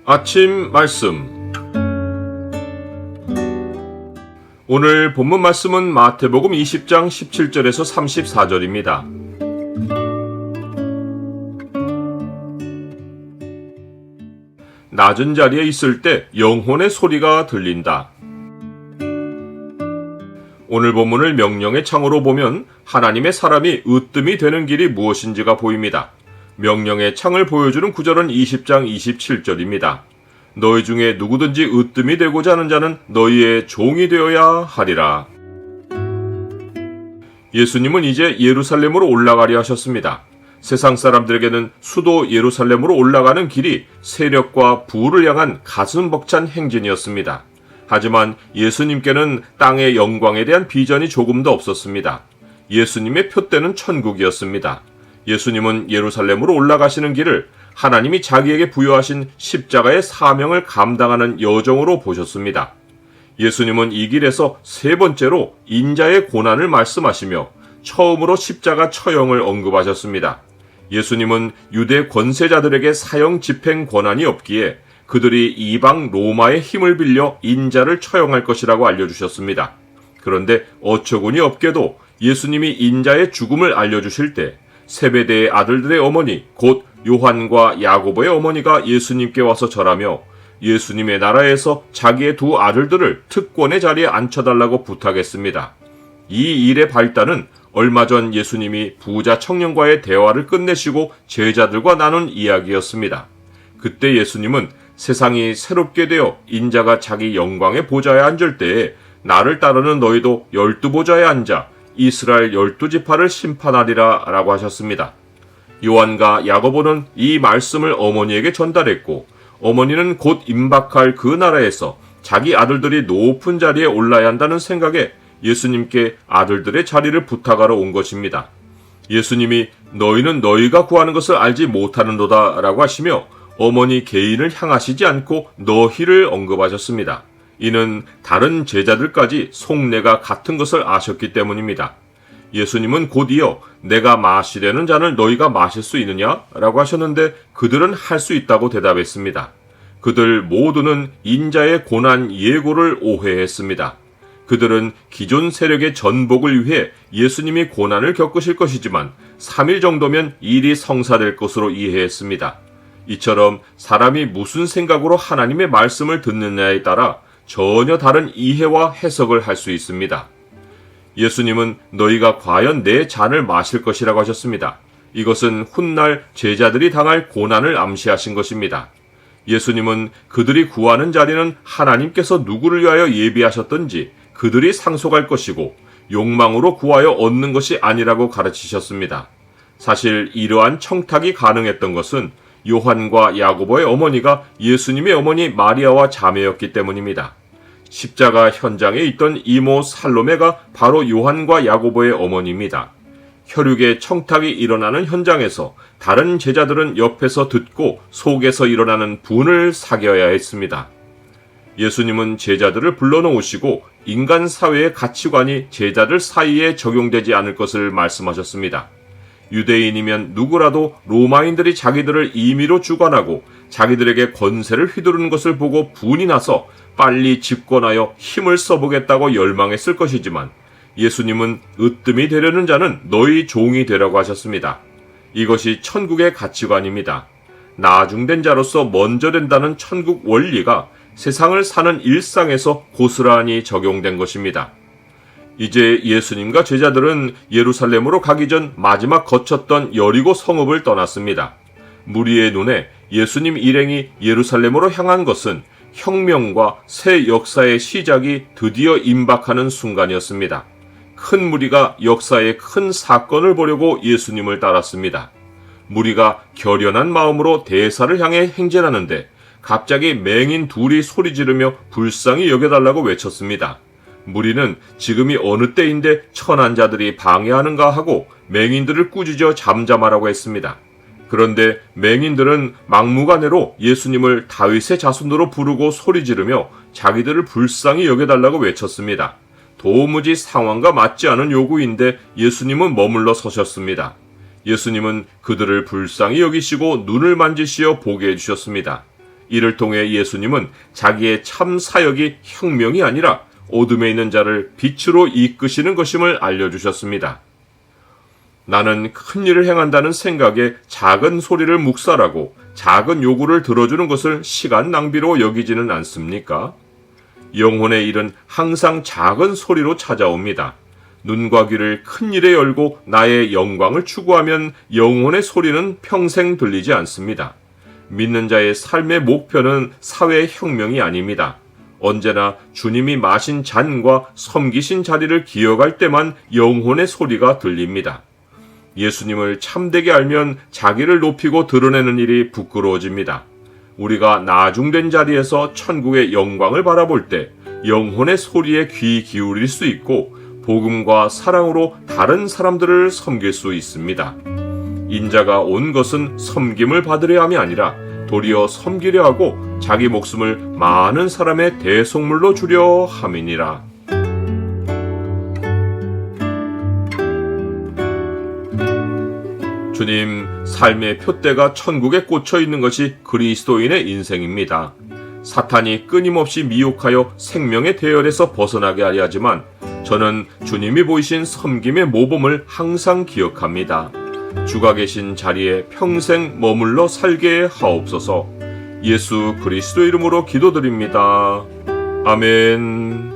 아침 말씀. 오늘 본문 말씀은 마태복음 20장 17절에서 34절입니다. 낮은 자리에 있을 때 영혼의 소리가 들린다. 오늘 본문을 명령의 창으로 보면 하나님의 사람이 으뜸이 되는 길이 무엇인지가 보입니다. 명령의 창을 보여주는 구절은 20장 27절입니다. 너희 중에 누구든지 으뜸이 되고자 하는 자는 너희의 종이 되어야 하리라. 예수님은 이제 예루살렘으로 올라가려 하셨습니다. 세상 사람들에게는 수도 예루살렘으로 올라가는 길이 세력과 부를 향한 가슴 벅찬 행진이었습니다. 하지만 예수님께는 땅의 영광에 대한 비전이 조금도 없었습니다. 예수님의 표대는 천국이었습니다. 예수님은 예루살렘으로 올라가시는 길을 하나님이 자기에게 부여하신 십자가의 사명을 감당하는 여정으로 보셨습니다. 예수님은 이 길에서 세 번째로 인자의 고난을 말씀하시며 처음으로 십자가 처형을 언급하셨습니다. 예수님은 유대 권세자들에게 사형 집행 권한이 없기에 그들이 이방 로마의 힘을 빌려 인자를 처형할 것이라고 알려주셨습니다. 그런데 어처구니 없게도 예수님이 인자의 죽음을 알려주실 때 세베대의 아들들의 어머니 곧 요한과 야고보의 어머니가 예수님께 와서 절하며 예수님의 나라에서 자기의 두 아들들을 특권의 자리에 앉혀달라고 부탁했습니다. 이 일의 발단은 얼마 전 예수님이 부자 청년과의 대화를 끝내시고 제자들과 나눈 이야기였습니다. 그때 예수님은 세상이 새롭게 되어 인자가 자기 영광의 보좌에 앉을 때에 나를 따르는 너희도 12보좌에 앉아 이스라엘 12지파를 심판하리라 라고 하셨습니다. 요한과 야고보는 이 말씀을 어머니에게 전달했고 어머니는 곧 임박할 그 나라에서 자기 아들들이 높은 자리에 올라야 한다는 생각에 예수님께 아들들의 자리를 부탁하러 온 것입니다. 예수님이 너희는 너희가 구하는 것을 알지 못하는도다 라고 하시며 어머니 개인을 향하시지 않고 너희를 언급하셨습니다. 이는 다른 제자들까지 속내가 같은 것을 아셨기 때문입니다. 예수님은 곧이어 내가 마시려는 잔을 너희가 마실 수 있느냐? 라고 하셨는데 그들은 할 수 있다고 대답했습니다. 그들 모두는 인자의 고난 예고를 오해했습니다. 그들은 기존 세력의 전복을 위해 예수님이 고난을 겪으실 것이지만 3일 정도면 일이 성사될 것으로 이해했습니다. 이처럼 사람이 무슨 생각으로 하나님의 말씀을 듣느냐에 따라 전혀 다른 이해와 해석을 할 수 있습니다. 예수님은 너희가 과연 내 잔을 마실 것이라고 하셨습니다. 이것은 훗날 제자들이 당할 고난을 암시하신 것입니다. 예수님은 그들이 구하는 자리는 하나님께서 누구를 위하여 예비하셨던지 그들이 상속할 것이고 욕망으로 구하여 얻는 것이 아니라고 가르치셨습니다. 사실 이러한 청탁이 가능했던 것은 요한과 야고보의 어머니가 예수님의 어머니 마리아와 자매였기 때문입니다. 십자가 현장에 있던 이모 살로메가 바로 요한과 야고보의 어머니입니다. 혈육의 청탁이 일어나는 현장에서 다른 제자들은 옆에서 듣고 속에서 일어나는 분을 사겨야 했습니다. 예수님은 제자들을 불러놓으시고 인간 사회의 가치관이 제자들 사이에 적용되지 않을 것을 말씀하셨습니다. 유대인이면 누구라도 로마인들이 자기들을 임의로 주관하고 자기들에게 권세를 휘두르는 것을 보고 분이 나서 빨리 집권하여 힘을 써보겠다고 열망했을 것이지만 예수님은 으뜸이 되려는 자는 너희 종이 되라고 하셨습니다. 이것이 천국의 가치관입니다. 나중된 자로서 먼저 된다는 천국 원리가 세상을 사는 일상에서 고스란히 적용된 것입니다. 이제 예수님과 제자들은 예루살렘으로 가기 전 마지막 거쳤던 여리고 성읍을 떠났습니다. 무리의 눈에 예수님 일행이 예루살렘으로 향한 것은 혁명과 새 역사의 시작이 드디어 임박하는 순간이었습니다. 큰 무리가 역사의 큰 사건을 보려고 예수님을 따랐습니다. 무리가 결연한 마음으로 대사를 향해 행진하는데 갑자기 맹인 둘이 소리 지르며 불쌍히 여겨달라고 외쳤습니다. 무리는 지금이 어느 때인데 천한 자들이 방해하는가 하고 맹인들을 꾸짖어 잠잠하라고 했습니다. 그런데 맹인들은 막무가내로 예수님을 다윗의 자손으로 부르고 소리 지르며 자기들을 불쌍히 여겨달라고 외쳤습니다. 도무지 상황과 맞지 않은 요구인데 예수님은 머물러 서셨습니다. 예수님은 그들을 불쌍히 여기시고 눈을 만지시어 보게 해주셨습니다. 이를 통해 예수님은 자기의 참 사역이 혁명이 아니라 어둠에 있는 자를 빛으로 이끄시는 것임을 알려주셨습니다. 나는 큰 일을 행한다는 생각에 작은 소리를 묵살하고 작은 요구를 들어주는 것을 시간 낭비로 여기지는 않습니까? 영혼의 일은 항상 작은 소리로 찾아옵니다. 눈과 귀를 큰 일에 열고 나의 영광을 추구하면 영혼의 소리는 평생 들리지 않습니다. 믿는 자의 삶의 목표는 사회 혁명이 아닙니다. 언제나 주님이 마신 잔과 섬기신 자리를 기억할 때만 영혼의 소리가 들립니다. 예수님을 참되게 알면 자기를 높이고 드러내는 일이 부끄러워집니다. 우리가 나중된 자리에서 천국의 영광을 바라볼 때 영혼의 소리에 귀 기울일 수 있고 복음과 사랑으로 다른 사람들을 섬길 수 있습니다. 인자가 온 것은 섬김을 받으려 함이 아니라 도리어 섬기려 하고 자기 목숨을 많은 사람의 대속물로 주려 함이니라. 주님, 삶의 표대가 천국에 꽂혀 있는 것이 그리스도인의 인생입니다. 사탄이 끊임없이 미혹하여 생명의 대열에서 벗어나게 하려 하지만 저는 주님이 보이신 섬김의 모범을 항상 기억합니다. 주가 계신 자리에 평생 머물러 살게 하옵소서. 예수 그리스도 이름으로 기도드립니다. 아멘.